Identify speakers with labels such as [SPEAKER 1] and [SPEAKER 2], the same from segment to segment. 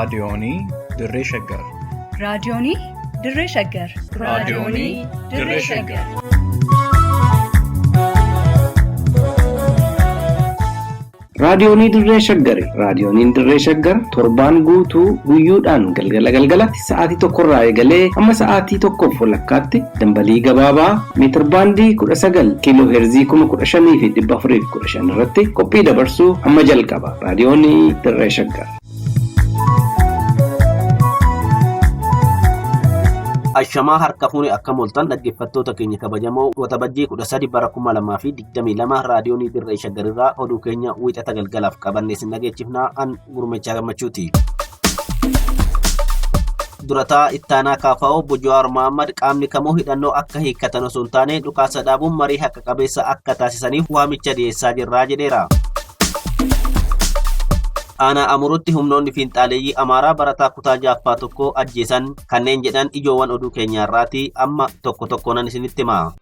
[SPEAKER 1] raadiyoonii Dirree Shaggar.
[SPEAKER 2] raadiyoonii Dirree Shaggar.
[SPEAKER 1] raadiyoonii Dirree Shaggar.
[SPEAKER 3] Raadiyoonii Dirree Shaggari. Raadiyooniin Dirree Shaggar torbaan guutuu guyyoodhaan galgalatti sa'aatii tokkorraa eegalee hamma sa'aatii tokkoof walakkaatti dambalii gabaabaa meetir baandii 19 kiiloo heerzii 15,415 irratti qophii dabarsuu hamma jalqaba. Raadiyoonii Dirree Shaggar.
[SPEAKER 4] Ashamaa harka fuuni akka moltan dhaggeeffattoota keenya kabajamoo waxabajjii 13 bara 2022 raadiyoonii Dirree Shaggarirraa oduu keenya wiixata galgalaaf qabannee sin dhageechifnaa an gurmechaa gammachuuti. Durataa ittaanaa KFO obbo Jawaar Mohammad qaamni kamuu hidhannoo akka hiikkatan osoo hin taane dhukaasa dhaabuun marii haqa qabeessa akka taasisaniif waamicha dhiyeessaa jirraa jedheera. Aanaa Amurutti humnoonni fiinxaaleeyyii Amaaraa barataa kutaa 6ffaa ajjeesan kanneen jedhan ijoowwan oduu keenyaarraati amma tokko tokkoon isinitti himaa.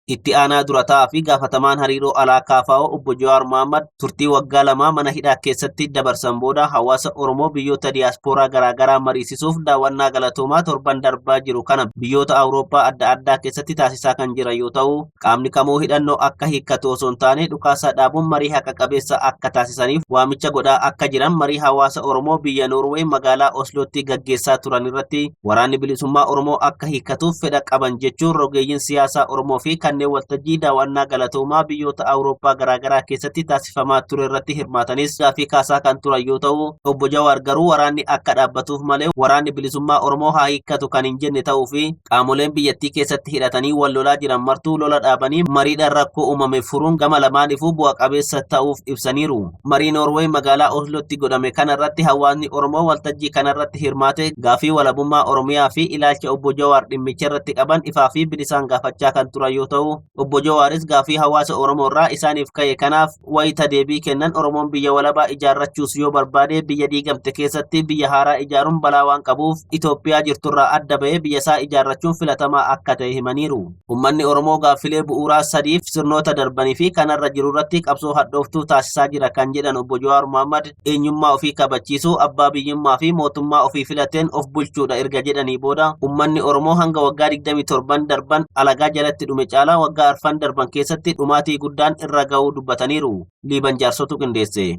[SPEAKER 4] Itti aanaa durataa fi gaafatamaan hariiroo alaa KFO obbo Jawaar Mohammad turtii waggaa 2 mana hidhaa keessatti dabarsan booda hawaasa Oromoo biyyoota diyaaspooraa garaagaraa mariisisuuf daawwannaa galatoomaa torban darbaa jiru kana biyyoota Awurooppaa adda addaa keessatti taasisaa kan jiran yoo ta'u, qaamni kamuu hidhannoo akka hiikkatu osoo hin taane dhukaasa dhaabuun marii haqa qabeessa akka taasisaniif waamicha godhaa akka jiran marii hawaasa Oromoo biyya Noorwee magaalaa Oslootti gaggeessaa turan irratti waraanni bilisummaa Oromoo akka hiikkatuuf fedha qaban jechuun rogeeyyiin siyaasaa Oromoo fi waltajjii daawwannaa galatoomaa biyyoota Awurooppaa garaagaraa keessatti taasifamaa ture irratti hirmaatanis gaafii kaasaa kan turan yoo ta'u, obbo Jawaar garuu waraanni akka dhaabbatuuf malee waraanni bilisummaa Oromoo haa hiikkatu kan hin jenne ta'uu fi qaamoleen biyyattii keessatti hidhatanii wal lolaa jiran martuu lola dhaabanii mariidhaan rakkoo uumame furuun gama lamaaniifuu bu'a qabeessa ta'uuf ibsaniiru. Marii Noorwee magaalaa Oslootti godhame kanarratti hawaasni Oromoo waltajjii kanarratti hirmaate gaafii walabummaa Oromiyaa fi ilaalcha obbo Jawaar dhimmicha irratti qaban ifaa fi bilisaan gaafachaa kan turan yoo ta'u, obbo Jawaaris gaafii hawaasa Oromoo irraa isaaniif ka'e kanaaf wayita deebii kennan Oromoon biyya walabaa ijaarrachuus yoo barbaade biyya diigamte keessatti biyya haaraa ijaaruun balaa waan qabuuf Itoophiyaa jirturraa adda bahee biyya isaa ijaarrachuun filatamaa akka ta'e himaniiru. Uummanni Oromoo gaaffilee bu'uuraa sadiif sirnoota darbanii fi kanarra jiru irratti qabsoo hadhooftuu taasisaa jira kan jedhan obbo Jawaar Mohammad eenyummaa ofii kabachiisuu, abbaa biyyummaa fi mootummaa ofii filateen of bulchuudha erga jedhanii booda uummanni Oromoo hanga waggaa 27 darban alagaa jalatti dhume caalaa waggaa 4 darban keessatti dhumaatii guddaan irra ga'uu dubbataniiru. Liiban Jaarsotu qindeesse.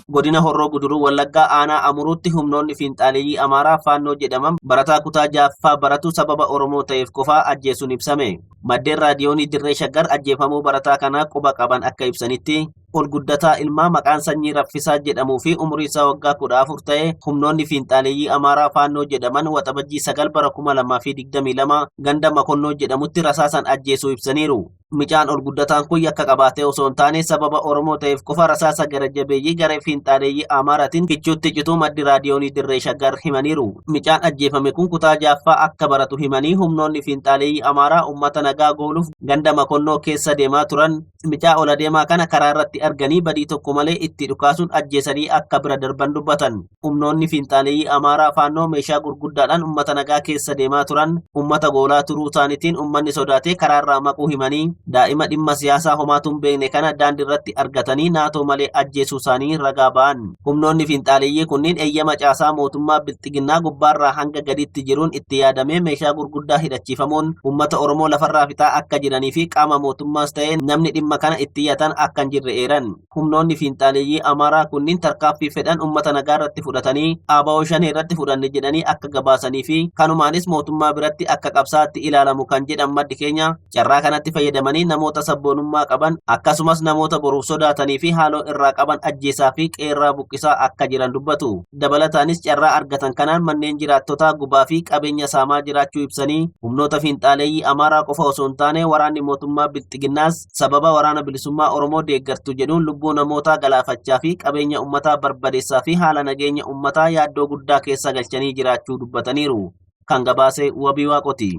[SPEAKER 4] Godina Horroo Guduruu Wallaggaa aanaa Amuruutti humnoonni fiinxaaleeyyii Amaaraa Faannoo jedhaman barataa kutaa 6ffaa baratu sababa Oromoo ta'eef qofaa ajjeesuun ibsame. Maddeen raadiyoonii Dirree Shaggar ajjeefamuu barataa kanaa quba qaban akka ibsanitti ol guddataa ilmaa maqaan sanyii Raffisaa jedhamuu fi umurii isaa waggaa 14 ta'e humnoonni fiinxaaleeyyii Amaaraa Faannoo jedhaman waxabajjii 9 bara 2022 ganda Makonnoo jedhamutti rasaasan ajjeesuu ibsaniiru. Micaan ol guddataan kun yakka qabaatee osoo hin taane sababa Oromoo ta'eef qofa rasaasa gara jabeeyyii garee fiinxaaleeyyii Amaaraatiin kichuutti cituu maddi raadiyoonii Dirree Shaggar himaniiru. Micaan ajjeefame kun kutaa 6ffaa akka baratu himanii humnoonni fiinxaaleeyyii Amaaraa uummata nagaa gooluuf ganda Makonnoo keessa deemaa turan micaa ol adeemaa kana karaa irratti arganii badii tokko malee itti dhukaasuun ajjeesanii akka bira darban dubbatan. Humnoonni fiinxaaleeyyii Amaaraa Faannoo meeshaa gurguddaadhaan uummata nagaa keessa deemaa turan uummata goolaa turuu isaaniitiin uummanni sodaatee karaarraa maquu himanii daa'ima dhimma siyaasaa homaatuun beekne kana daandii irratti argatanii naatoo malee ajjeesuu isaanii ragaa ba'an. Humnoonni fiinxaaleeyyii kunniin eeyyama caasaa mootummaa bilxiginnaa gubbaarraa hanga gadiitti jiruun itti yaadamee meeshaa gurguddaa hidhachiifamuun uummata Oromoo lafarraa fixaa akka jiranii fi qaama mootummaas ta'ee namni dhimma kana itti yaatan akka hin jirre eeran. Humnoonni fiinxaaleeyyii Amaaraa kunniin tarkaaffii fedhan uummata nagaa irratti fudhatanii ABO shanee irratti fudhanne jedhanii akka gabaasanii fi kanumaanis mootummaa biratti akka qabsaatti ilaalamu kan jedhan maddi keenya carraa kanatti fayyadamanii namoota sabboonummaa qaban akkasumas namoota boruuf sodaatanii fi haaloo irraa qaban ajjeesaa fi qeerraa buqqisaa akka jiran dubbatu. Dabalataanis carraa argatan kanaan manneen jiraattotaa gubaa fi qabeenya saamaa jiraachuu ibsanii humnoota fiinxaaleeyyii Amaaraa qofa osoo hin taane waraanni mootummaa bilxiginnaas sababa waraana bilisummaa Oromoo deeggartu jedhuun lubbuu namootaa galaafachaa fi qabeenya uummataa barbadeessaa fi haala nageenya uummataa yaaddoo guddaa keessa galchanii jiraachuu dubbataniiru. Kan gabaase Wabii Waaqoti.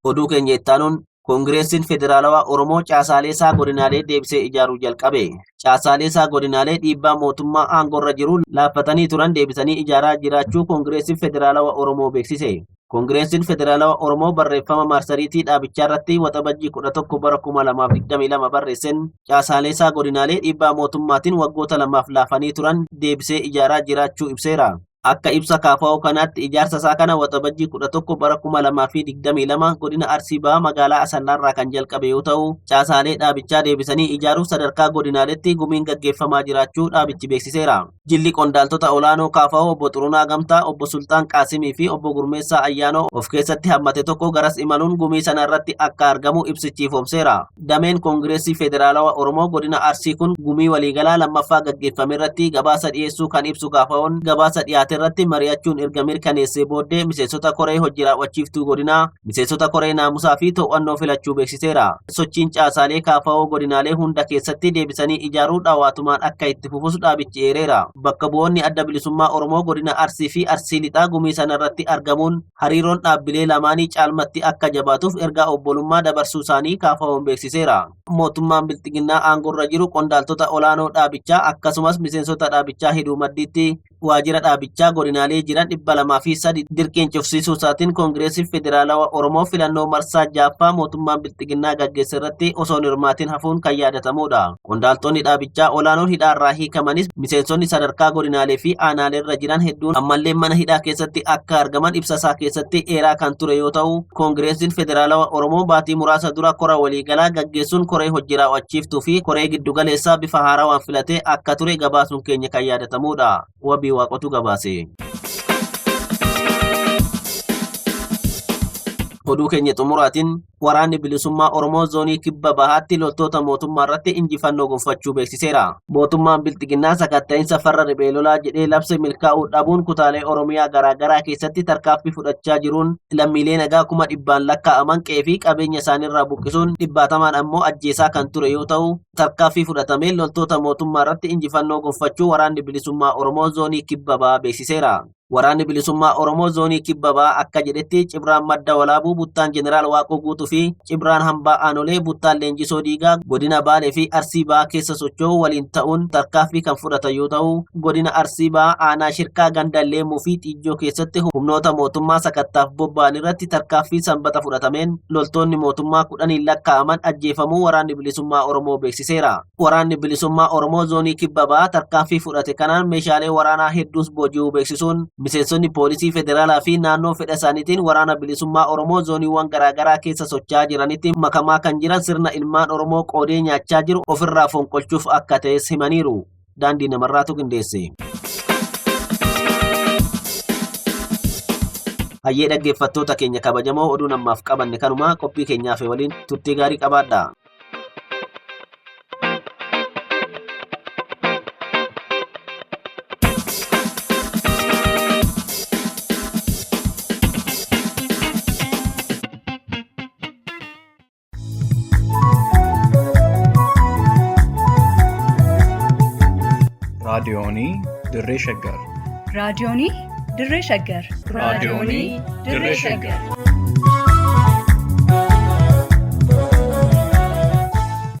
[SPEAKER 4] Oduu keenya ittaanuun Koongireesiin Federaalawaa Oromoo caasaalee isaa godinaalee deebisee ijaaruu jalqabe. Caasaalee isaa godinaalee dhiibbaa mootummaa aangorra jiru laaffatanii turan deebisanii ijaaraa jiraachuu Koongireesiin Federaalawaa Oromoo beeksise. Koongireesiin Federaalawaa Oromoo barreeffama marsariitii dhaabichaa irratti waxabajjii 11 bara 2022 barreesseen caasaalee isaa godinaalee dhiibbaa mootummaatiin waggoota lamaaf laafanii turan deebisee ijaaraa jiraachuu ibseera. Akka ibsa KFO kanaatti ijaarsa isaa kana waxabajjii 11 bara 2022 godina Arsii Bahaa magaalaa Asallaarraa kan jalqabe yoo ta'u, caasaalee dhaabichaa deebisanii ijaaruuf sadarkaa godinaaleetti gumiin gaggeeffamaa jiraachuu dhaabichi beeksiseera. Jilli qondaaltota olaanoo KFO obbo Xurunaa Gamtaa, obbo Sultaan Qaasimii fi obbo Gurmeessaa Ayyaanoo of keessatti hammate tokko garas imaluun gumii sana irratti akka argamu ibsichi ifoomseera. Dameen Koongireesii Federaalawaa Oromoo godina Arsii kun gumii waliigalaa lammaffaa gaggeeffame irratti gabaasa dhiyeessuu kan ibsu KFO'n gabaasa dhiyaate irratti mari'achuun erga mirkaneessee booddee miseensota koree hojii raawwachiiftuu godinaa, miseensota koree naamusaa fi to'annoo filachuu beeksiseera. Sochiin caasaalee KFO godinaalee hunda keessatti deebisanii ijaaruu dhawaatumaan akka itti fufus dhaabichi eereera. Bakka bu'oonni adda bilisummaa Oromoo godina Arsii fi Arsii Lixaa gumii sana irratti argamuun hariiroon dhaabbilee lamaanii caalmatti akka jabaatuuf ergaa obbolummaa dabarsuu isaanii KFO'n beeksiseera. Mootummaan bilxiginnaa aangorra jiru qondaaltota olaanoo dhaabichaa akkasumas miseensota dhaabichaa hidhuu maddiitti waajjira dhaabichaa godinaalee jiran 203 dirqiin cufsiisuu isaatiin Koongireesiin Federaalawaa Oromoo filannoo marsaa jaffaa mootummaan bilxiginnaa gaggeesse irratti osoo hin hirmaatin hafuun kan yaadatamudha. Qondaaltonni dhaabichaa olaanoon hidhaarraa hiikamanis miseensonni sadarkaa godinaalee fi aanaaleerra jiran hedduun ammallee mana hidhaa keessatti akka argaman ibsa isaa keessatti eeraa kan ture yoo ta'u, Koongireesiin Federaalawaa Oromoo baatii muraasa dura kora waliigalaa gaggeessuun koree hojii raawwachiiftuu fi koree giddugaleessaa bifa haarawaan filatee akka ture gabaasuun keenya kan yaadatamudha. Wabii Waaqotu gabaase. Oduu keenya xumuraatiin waraanni bilisummaa Oromoo zoonii kibba bahaatti loltoota mootummaa irratti injifannoo gonfachuu beeksiseera. Mootummaan bilxiginnaa sakatta'insa farra riphee lolaa jedhee labse milkaa'uu dhabuun kutaalee Oromiyaa garaagaraa keessatti tarkaanfii fudhachaa jiruun lammiilee nagaa 100,000 lakkaa'aman qe'ee fi qabeenya isaaniirraa buqqisuun 100 ammoo ajjeesaa kan ture yoo ta'u, tarkaanfii fudhatameen loltoota mootummaa irratti injifannoo gonfachuu waraanni bilisummaa Oromoo zoonii kibba bahaa beeksiseera. Waraanni bilisummaa Oromoo zoonii kibba bahaa akka jedhetti Cibraan Madda Walaabuu Buttaan Jeneraal Waaqoo Guutuu fi Cibraan Hambaa Aanolee Buttaan Leenjisoo Diigaa godina Baalee fi Arsii Bahaa keessa socho'uu waliin ta'uun tarkaanfii kan fudhatan yoo ta'u, godina Arsii Bahaa aanaa Shirkaa Ganda Leemuu fi Xiijjoo keessatti humnoota mootummaa sakattaaf bobba'an irratti tarkaanfii sanbata fudhatameen loltoonni mootummaa 10 lakkaa'aman ajjeefamuu waraanni bilisummaa Oromoo beeksiseera. Waraanni bilisummaa Oromoo zoonii kibba bahaa tarkaanfii fudhate kanaan meeshaalee waraanaa hedduus booji'uu beeksisuun miseensonni poolisii federaalaa fi naannoo fedha isaaniitiin waraana bilisummaa Oromoo zooniiwwan garaagaraa keessa socho'aa jiranitti makamaa kan jiran sirna ilmaan Oromoo qoodee nyaachaa jiru ofirraa fonqolchuuf akka ta'es himaniiru. Daandii namarraatu qindeesse. Hayyee dhaggeeffattoota keenya kabajamoo oduu namaaf qabanne kanuma qophii keenyaaf waliin turtii gaarii qabaadha.
[SPEAKER 1] raadiyoonii Dirree Shaggar.
[SPEAKER 2] raadiyoonii Dirree Shaggar.
[SPEAKER 1] raadiyoonii Dirree Shaggar.